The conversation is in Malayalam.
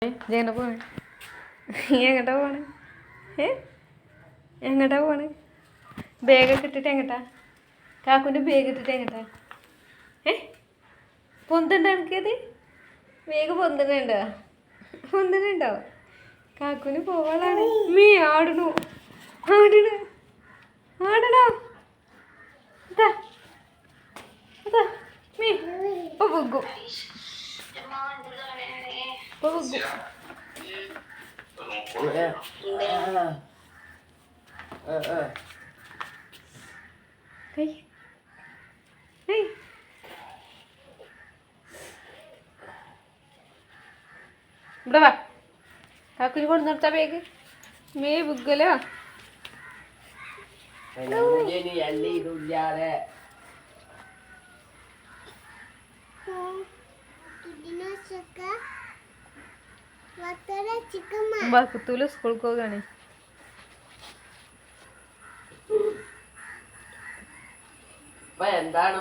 എങ്ങോട്ടാ പോണേ? എങ്ങോട്ടാ പോണേ? എങ്ങോട്ടാ പോണേ? ബാഗൊക്കെ ഇട്ടിട്ട് എങ്ങട്ടാ? കാക്കുൻ്റെ ബാഗ് ഇട്ടിട്ട് എങ്ങട്ടാ? പൊന്തണ്ട എനിക്കത്? വേഗം പൊന്തണുണ്ടോ? പൊന്തണുണ്ടോ? കാക്കുന് പോവാളാണ്. മീ ആടണു ആടണു ആടണോ? അതാ അതാ മീ ഇപ്പൊ പൊഗ്ഗു ഇപ്പൊ പൊഗ്ഗു. ഇവിടെ വാ, കാക്കുന് കൊണ്ട് നിർത്താ ബാഗ്. മേ ബുഗലോ ബക്കുത്തൂല് സ്കൂൾക്ക് പോകാണ്. എന്താണ്